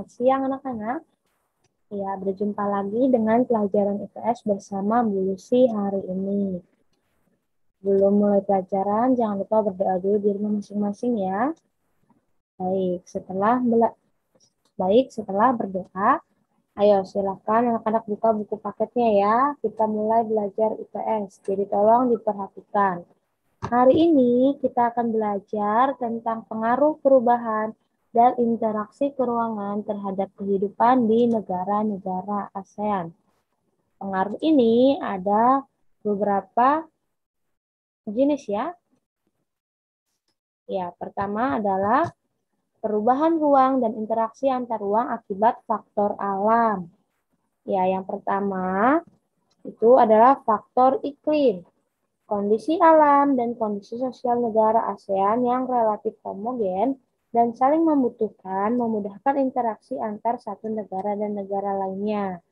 Selamat siang anak-anak. Ya, berjumpa lagi dengan pelajaran IPS bersama Bu Lucy hari ini. Belum mulai pelajaran, jangan lupa berdoa dulu di rumah masing-masing ya. Baik, setelah berdoa, ayo silakan anak-anak buka buku paketnya ya. Kita mulai belajar IPS. Jadi tolong diperhatikan. Hari ini kita akan belajar tentang pengaruh perubahan dan interaksi keruangan terhadap kehidupan di negara-negara ASEAN. Pengaruh ini ada beberapa jenis ya. Ya, pertama adalah perubahan ruang dan interaksi antar ruang akibat faktor alam. Ya, yang pertama itu adalah faktor iklim. Kondisi alam dan kondisi sosial negara ASEAN yang relatif homogen dan saling membutuhkan memudahkan interaksi antar satu negara dan negara lainnya.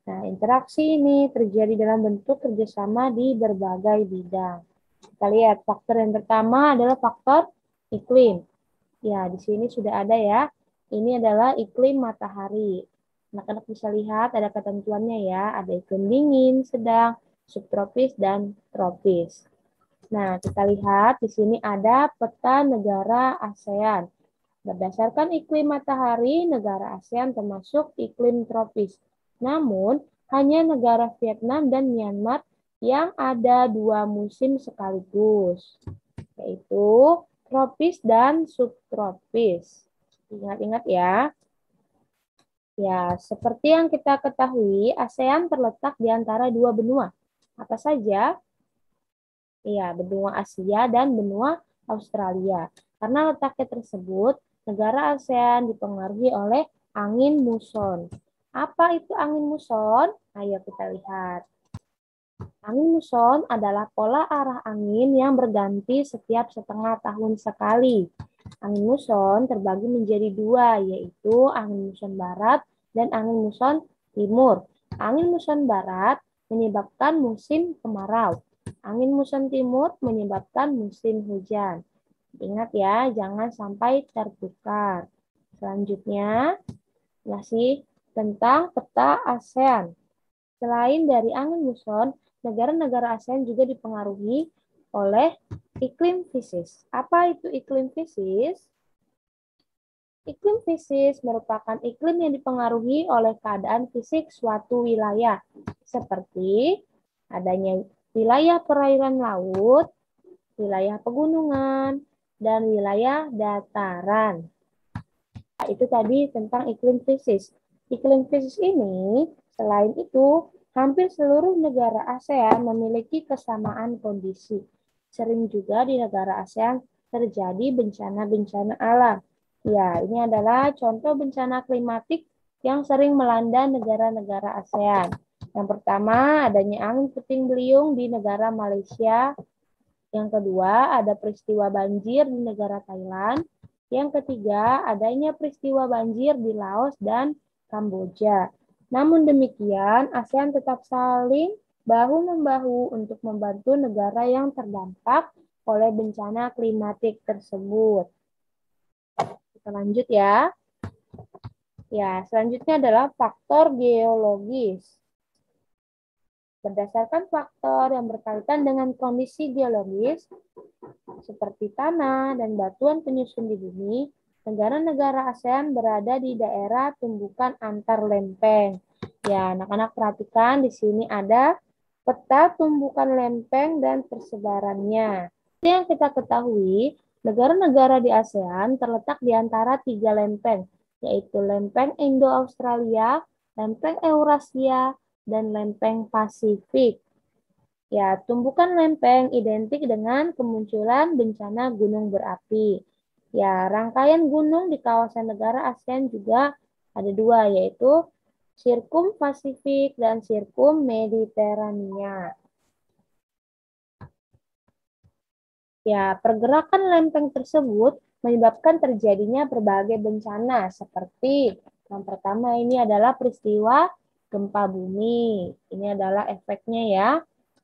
Nah, interaksi ini terjadi dalam bentuk kerjasama di berbagai bidang. Kita lihat faktor yang pertama adalah faktor iklim. Ya, di sini sudah ada ya. Ini adalah iklim matahari. Anak-anak bisa lihat ada ketentuannya ya. Ada iklim dingin, sedang, subtropis, dan tropis. Nah, kita lihat di sini ada peta negara ASEAN. Berdasarkan iklim matahari, negara ASEAN termasuk iklim tropis. Namun, hanya negara Vietnam dan Myanmar yang ada 2 musim sekaligus, yaitu tropis dan subtropis. Ingat-ingat ya. Ya, seperti yang kita ketahui, ASEAN terletak di antara 2 benua. Apa saja? Iya, benua Asia dan benua Australia. Karena letaknya tersebut, negara ASEAN dipengaruhi oleh angin muson. Apa itu angin muson? Ayo kita lihat. Angin muson adalah pola arah angin yang berganti setiap setengah tahun sekali. Angin muson terbagi menjadi 2, yaitu angin muson barat dan angin muson timur. Angin muson barat menyebabkan musim kemarau. Angin muson timur menyebabkan musim hujan. Ingat ya, jangan sampai tertukar. Selanjutnya, masih tentang peta ASEAN. Selain dari angin muson, negara-negara ASEAN juga dipengaruhi oleh iklim krisis. Apa itu iklim krisis? Iklim krisis merupakan iklim yang dipengaruhi oleh keadaan fisik suatu wilayah, seperti adanya wilayah perairan laut, wilayah pegunungan, dan wilayah dataran. Nah, itu tadi tentang iklim krisis. Iklim krisis ini, selain itu, hampir seluruh negara ASEAN memiliki kesamaan kondisi. Sering juga di negara ASEAN terjadi bencana-bencana alam. Ya, ini adalah contoh bencana klimatik yang sering melanda negara-negara ASEAN. Yang pertama, adanya angin puting beliung di negara Malaysia. Yang kedua, ada peristiwa banjir di negara Thailand. Yang ketiga, adanya peristiwa banjir di Laos dan Kamboja. Namun demikian, ASEAN tetap saling bahu-membahu untuk membantu negara yang terdampak oleh bencana klimatik tersebut. Kita lanjut ya. Ya, selanjutnya adalah faktor geologis. Berdasarkan faktor yang berkaitan dengan kondisi geologis, seperti tanah dan batuan penyusun di bumi, negara-negara ASEAN berada di daerah tumbukan antar lempeng. Ya, anak-anak perhatikan di sini ada peta tumbukan lempeng dan persebarannya. Seperti yang kita ketahui, negara-negara di ASEAN terletak di antara 3 lempeng, yaitu lempeng Indo-Australia, lempeng Eurasia, dan lempeng Pasifik. Ya, tumbukan lempeng identik dengan kemunculan bencana gunung berapi. Ya, rangkaian gunung di kawasan negara ASEAN juga ada 2, yaitu Sirkum Pasifik dan Sirkum Mediterania. Ya, pergerakan lempeng tersebut menyebabkan terjadinya berbagai bencana, seperti yang pertama ini adalah peristiwa gempa bumi. Ini adalah efeknya ya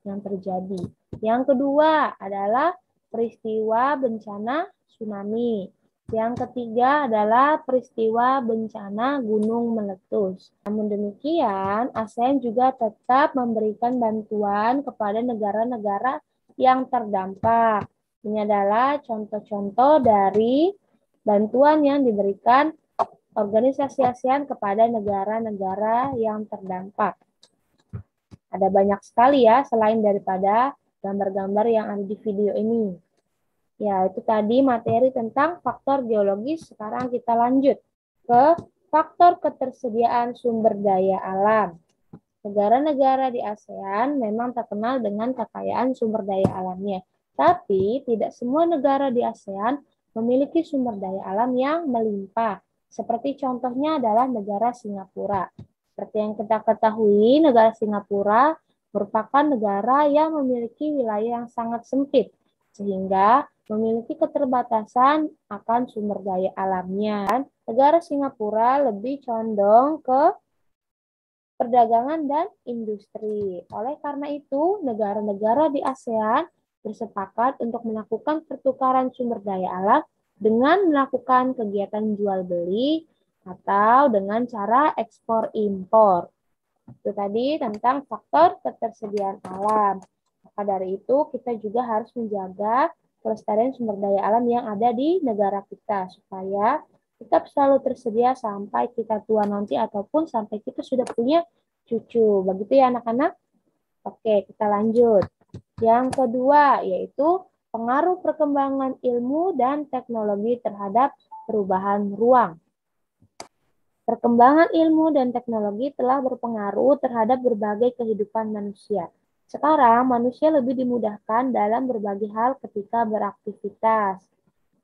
yang terjadi. Yang kedua adalah peristiwa bencana tsunami. Yang ketiga adalah peristiwa bencana gunung meletus. Namun demikian, ASEAN juga tetap memberikan bantuan kepada negara-negara yang terdampak. Ini adalah contoh-contoh dari bantuan yang diberikan organisasi ASEAN kepada negara-negara yang terdampak. Ada banyak sekali ya, selain daripada gambar-gambar yang ada di video ini. Ya, itu tadi materi tentang faktor geologis. Sekarang kita lanjut ke faktor ketersediaan sumber daya alam. Negara-negara di ASEAN memang terkenal dengan kekayaan sumber daya alamnya. Tapi tidak semua negara di ASEAN memiliki sumber daya alam yang melimpah. Seperti contohnya adalah negara Singapura. Seperti yang kita ketahui, negara Singapura merupakan negara yang memiliki wilayah yang sangat sempit, sehingga memiliki keterbatasan akan sumber daya alamnya. Negara Singapura lebih condong ke perdagangan dan industri. Oleh karena itu, negara-negara di ASEAN bersepakat untuk melakukan pertukaran sumber daya alam dengan melakukan kegiatan jual beli atau dengan cara ekspor impor. Itu tadi tentang faktor ketersediaan alam. Maka dari itu, kita juga harus menjaga kelestarian sumber daya alam yang ada di negara kita, supaya tetap selalu tersedia sampai kita tua nanti ataupun sampai kita sudah punya cucu. Begitu ya anak-anak? Oke, kita lanjut. Yang kedua, yaitu pengaruh perkembangan ilmu dan teknologi terhadap perubahan ruang. Perkembangan ilmu dan teknologi telah berpengaruh terhadap berbagai kehidupan manusia. Sekarang, manusia lebih dimudahkan dalam berbagai hal ketika beraktivitas.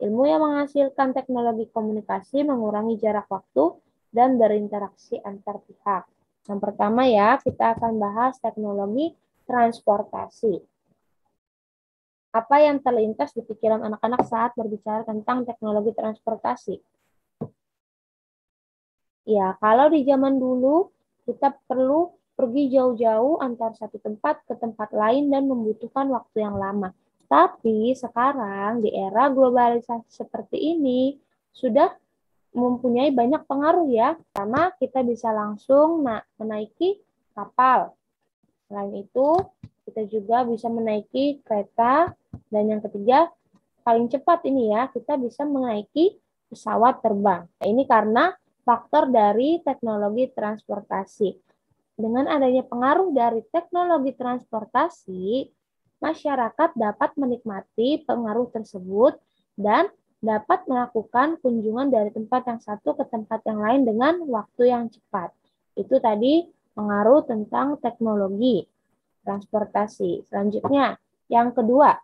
Ilmu yang menghasilkan teknologi komunikasi mengurangi jarak waktu dan berinteraksi antar pihak. Yang pertama ya, kita akan bahas teknologi transportasi. Apa yang terlintas di pikiran anak-anak saat berbicara tentang teknologi transportasi? Ya, kalau di zaman dulu kita perlu pergi jauh-jauh antar satu tempat ke tempat lain dan membutuhkan waktu yang lama. Tapi sekarang di era globalisasi seperti ini sudah mempunyai banyak pengaruh ya. Pertama, kita bisa langsung menaiki kapal. Selain itu, kita juga bisa menaiki kereta. Dan yang ketiga, paling cepat ini ya, kita bisa menaiki pesawat terbang. Nah, ini karena faktor dari teknologi transportasi. Dengan adanya pengaruh dari teknologi transportasi, masyarakat dapat menikmati pengaruh tersebut dan dapat melakukan kunjungan dari tempat yang satu ke tempat yang lain dengan waktu yang cepat. Itu tadi pengaruh tentang teknologi transportasi. Selanjutnya, yang kedua,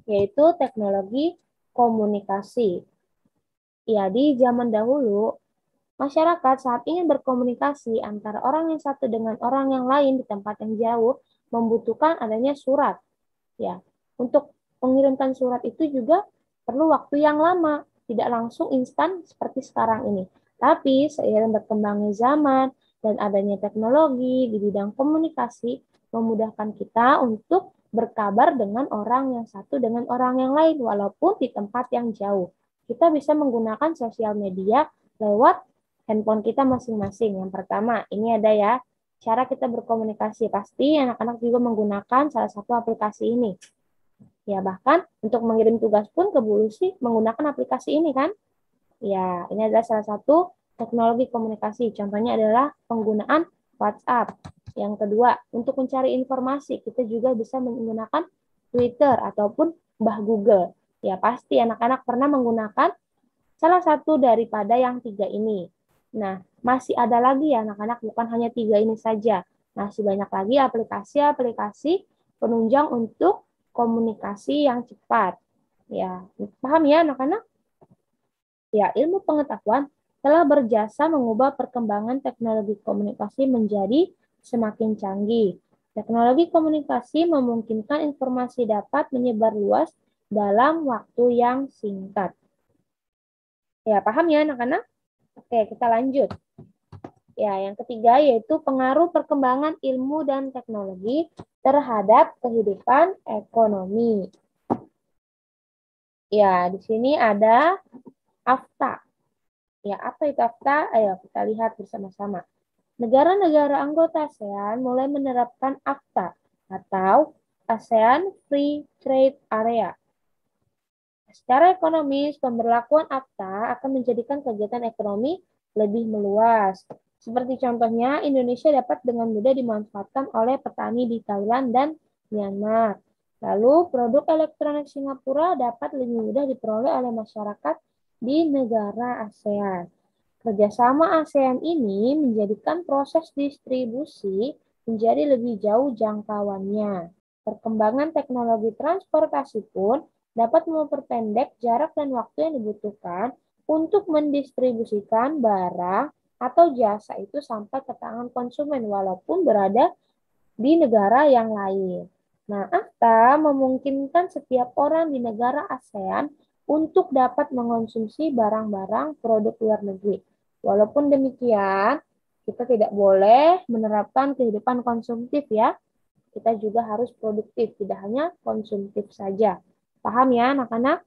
yaitu teknologi komunikasi. Ya, di zaman dahulu, masyarakat saat ingin berkomunikasi antara orang yang satu dengan orang yang lain di tempat yang jauh membutuhkan adanya surat. Ya, untuk mengirimkan surat itu juga perlu waktu yang lama, tidak langsung instan seperti sekarang ini. Tapi seiring berkembangnya zaman dan adanya teknologi di bidang komunikasi memudahkan kita untuk berkabar dengan orang yang satu dengan orang yang lain walaupun di tempat yang jauh. Kita bisa menggunakan sosial media lewat handphone kita masing-masing. Yang pertama, ini ada ya, cara kita berkomunikasi. Pasti anak-anak juga menggunakan salah satu aplikasi ini. Ya, bahkan untuk mengirim tugas pun ke Bu Lucy menggunakan aplikasi ini kan. Ya, ini adalah salah satu teknologi komunikasi. Contohnya adalah penggunaan WhatsApp. Yang kedua, untuk mencari informasi, kita juga bisa menggunakan Twitter ataupun Mbah Google. Ya, pasti anak-anak pernah menggunakan salah satu daripada yang tiga ini. Nah, masih ada lagi ya anak-anak, bukan hanya tiga ini saja. Masih banyak lagi aplikasi-aplikasi penunjang untuk komunikasi yang cepat. Ya, paham ya anak-anak? Ya, ilmu pengetahuan telah berjasa mengubah perkembangan teknologi komunikasi menjadi semakin canggih. Teknologi komunikasi memungkinkan informasi dapat menyebar luas dalam waktu yang singkat. Ya, paham ya anak-anak? Oke, kita lanjut. Ya, yang ketiga yaitu pengaruh perkembangan ilmu dan teknologi terhadap kehidupan ekonomi. Ya, di sini ada AFTA. Ya, apa itu AFTA? Ayo kita lihat bersama-sama. Negara-negara anggota ASEAN mulai menerapkan AFTA atau ASEAN Free Trade Area. Secara ekonomis, pemberlakuan AFTA akan menjadikan kegiatan ekonomi lebih meluas. Seperti contohnya, Indonesia dapat dengan mudah dimanfaatkan oleh petani di Thailand dan Myanmar. Lalu, produk elektronik Singapura dapat lebih mudah diperoleh oleh masyarakat di negara ASEAN. Kerjasama ASEAN ini menjadikan proses distribusi menjadi lebih jauh jangkauannya. Perkembangan teknologi transportasi pun dapat memperpendek jarak dan waktu yang dibutuhkan untuk mendistribusikan barang atau jasa itu sampai ke tangan konsumen walaupun berada di negara yang lain. Nah, AFTA memungkinkan setiap orang di negara ASEAN untuk dapat mengonsumsi barang-barang produk luar negeri. Walaupun demikian, kita tidak boleh menerapkan kehidupan konsumtif ya. Kita juga harus produktif, tidak hanya konsumtif saja. Paham ya anak-anak?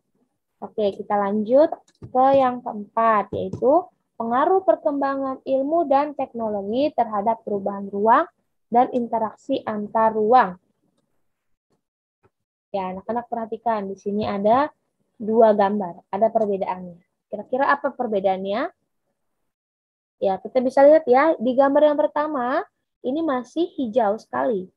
Oke, kita lanjut ke yang keempat, yaitu pengaruh perkembangan ilmu dan teknologi terhadap perubahan ruang dan interaksi antar ruang. Ya, anak-anak perhatikan, di sini ada dua gambar, ada perbedaannya. Kira-kira apa perbedaannya? Ya, kita bisa lihat ya, di gambar yang pertama, ini masih hijau sekali.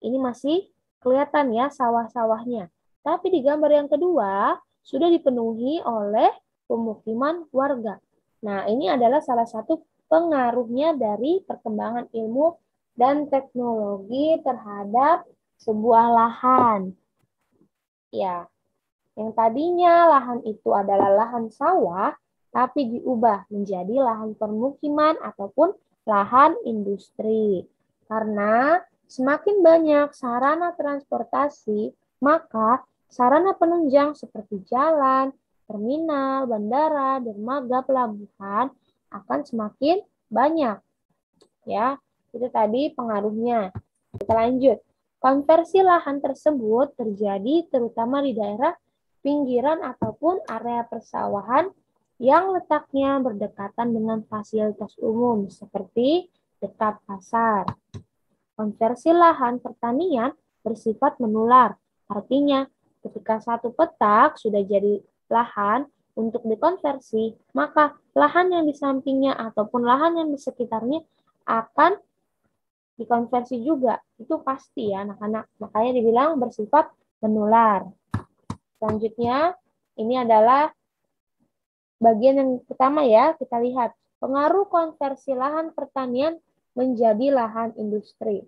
Ini masih kelihatan ya sawah-sawahnya. Tapi di gambar yang kedua, sudah dipenuhi oleh pemukiman warga. Nah, ini adalah salah satu pengaruhnya dari perkembangan ilmu dan teknologi terhadap sebuah lahan. Ya, yang tadinya lahan itu adalah lahan sawah, tapi diubah menjadi lahan permukiman ataupun lahan industri. Karena semakin banyak sarana transportasi, maka sarana penunjang seperti jalan, terminal, bandara, dermaga, pelabuhan akan semakin banyak. Ya, itu tadi pengaruhnya. Kita lanjut. Konversi lahan tersebut terjadi terutama di daerah pinggiran ataupun area persawahan yang letaknya berdekatan dengan fasilitas umum seperti dekat pasar. Konversi lahan pertanian bersifat menular. Artinya, ketika satu petak sudah jadi lahan untuk dikonversi, maka lahan yang di sampingnya ataupun lahan yang di sekitarnya akan dikonversi juga. Itu pasti ya anak-anak. Makanya dibilang bersifat menular. Selanjutnya, ini adalah bagian yang pertama ya. Kita lihat pengaruh konversi lahan pertanian menjadi lahan industri.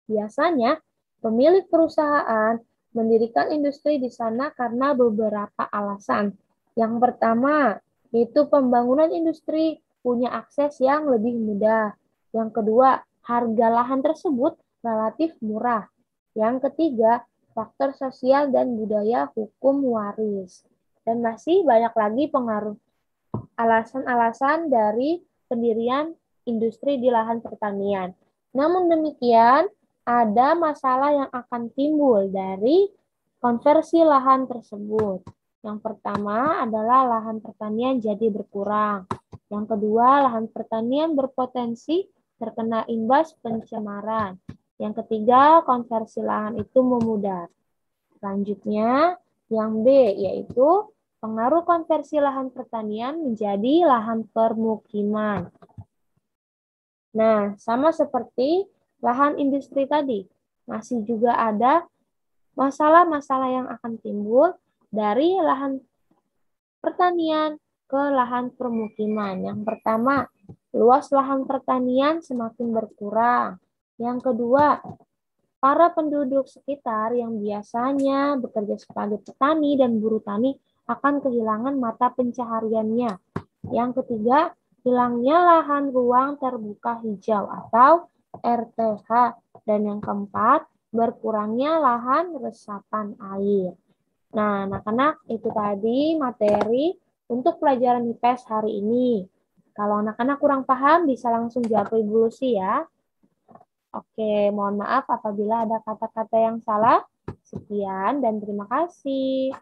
Biasanya, pemilik perusahaan mendirikan industri di sana karena beberapa alasan. Yang pertama, yaitu pembangunan industri punya akses yang lebih mudah. Yang kedua, harga lahan tersebut relatif murah. Yang ketiga, faktor sosial dan budaya hukum waris. Dan masih banyak lagi pengaruh alasan-alasan dari pendirian industri di lahan pertanian. Namun demikian, ada masalah yang akan timbul dari konversi lahan tersebut. Yang pertama adalah lahan pertanian jadi berkurang. Yang kedua, lahan pertanian berpotensi terkena imbas pencemaran. Yang ketiga, konversi lahan itu memudar. Selanjutnya, yang B, yaitu pengaruh konversi lahan pertanian menjadi lahan permukiman. Nah, sama seperti lahan industri tadi, masih juga ada masalah-masalah yang akan timbul dari lahan pertanian ke lahan permukiman. Yang pertama, luas lahan pertanian semakin berkurang. Yang kedua, para penduduk sekitar yang biasanya bekerja sebagai petani dan buruh tani akan kehilangan mata pencahariannya. Yang ketiga, hilangnya lahan ruang terbuka hijau atau RTH. Dan yang keempat, berkurangnya lahan resapan air. Nah, anak-anak, itu tadi materi untuk pelajaran IPS hari ini. Kalau anak-anak kurang paham, bisa langsung jawab Ibu Lucy ya. Oke, mohon maaf apabila ada kata-kata yang salah. Sekian dan terima kasih.